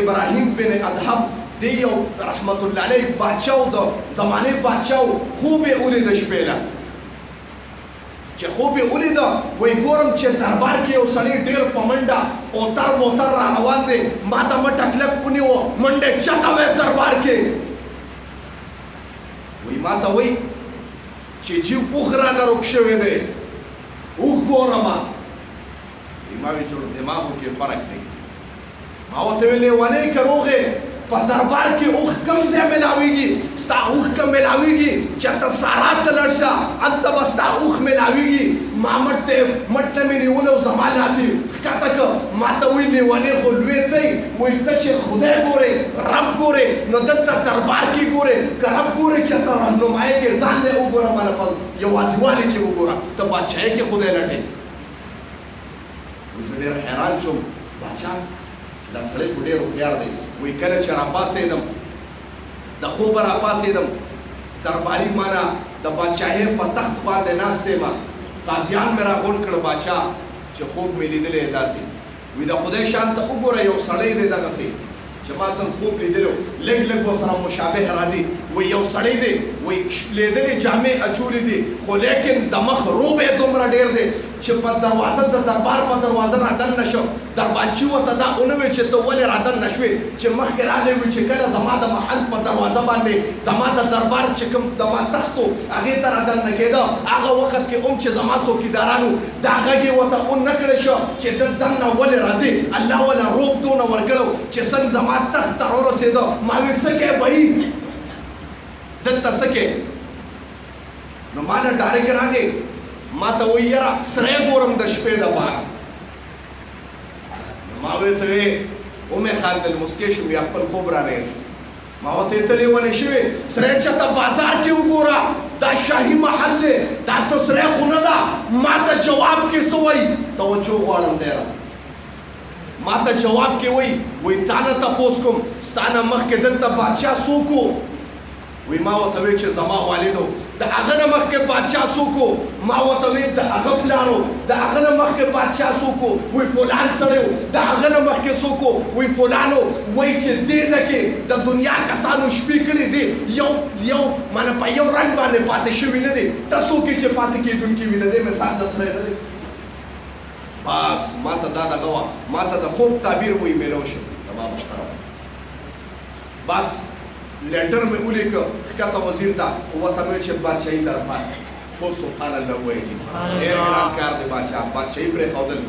ابراهیم بن ادهم دیو رحمت الله علیه بادشاہ د زمانه بادشاہ خوب ولید شپېله چې خوب ولید وای ګورم چې دربار کې یو سړی ډیر پمنډا اوتر موتر را روان دی ما ته مټکلک ونیو منډه چتا وې دربار کې وای ما ته وای چې جیو اوخرا نه روک شوی دی اوخ ګورم ما وی جوړ دماغو کې فرق دی ما ورته ویلې ونه کروغه په دربار کې اوخ کم ځای ملاویږي ستا اوخ کم ملاویږي چې ته سارات ته لاړ شه هلته به ستا اوخ ملاویږي ما مټ ته مې نیولی او زما لاسې ښکته که ما ته وایي لیونې خو لوی دی وایي ته چې خدای ګورې رب ګورې نو دلته دربار کې ګورې که رب ګورې چې ته رهنمایي کې ځان لی وګوره ماله په یوازیوالي کې وګوره ته بادشاهۍ کې خدای لټې زه ډېر حیران شوم باچا دا سړی خو ډېر هوښیار دی وایي کله چې راپاڅېدم د خوبه راپاڅېدم درباري مانه د بادشاهۍ په تخت باندې ناست یم قاضیان مې راغونډ کړ باچا چې خوب مې لیدلی داسې وایي د خدای شان ته وګوره یو سړی دی دغسې چې ما څنګه خوب لیدلی لږ لږ ورسره مشابه راځي وایي یو سړی دی وایي لیدلې جامې اچولې دي خو لیکن د مخ روب یې دومره ډېر دی چې په دروازه د دربار په دروازه را دننه شو دربانچي ورته دا ونه وی چې ته ولې را دننه شوې چې مخکې راغلی وي چې کله زما د محل په دروازه باندې زما د دربار چې کوم زما تخت و هغې ته را دننه کېده هغه وخت کې هم چې زما څوکیدارانو دا غږ یې ورته ونه کړی شو چې ته دننه ولې راځې الله وله روب دونه ورکړو چې څنګه زما تخت ته راورسېده ما وی څه کې بهي دلته څه کې نو ما نه ډارېک راغی ما ته وایي یاره سری ګورم د شپې دپاره ما ورته وې ومې خندل مسکۍ شوم یا خپل خوب رانهیر شو ما ورته یې ته لیونی شوې سری چېرته بازار کې وګوره دا شاهي محل دی دا څه سری خو نه ده ما ته جواب کې څه وایي توجه غواړم ډېره ما ته جواب کې وایي تا نه تپوس کوم ستا نه مخکې دلته بادشاه څوک و وی ما ورته وی چې زما والد و د هغه نه مخکې بادشاه څوک و ما ورته وی د هغه پلار و د هغه نه مخکې بادشاه څوک و وی فلان سړی و د هغه نه مخکې څوک و وی فلان و وایي چې دې ځای کې د دنیا کسانو شپې کړي دي یو مانه په یو رنګ باندې پاتې شوي نه دي ته څوک یې چې پاتې کېدونکي وي د دې مثال د سړی نه دی بس ما ته دا دغه وه ما ته د خوب تعبیر وایي میلو شو زما محترم بس لیټر مې ولیکه ښکته وزیر ته ورته مې چې بادشاهي دربار ټول سبحان الله ویلي ډېر ګران کار دی باچا بادشاهي پرېښودل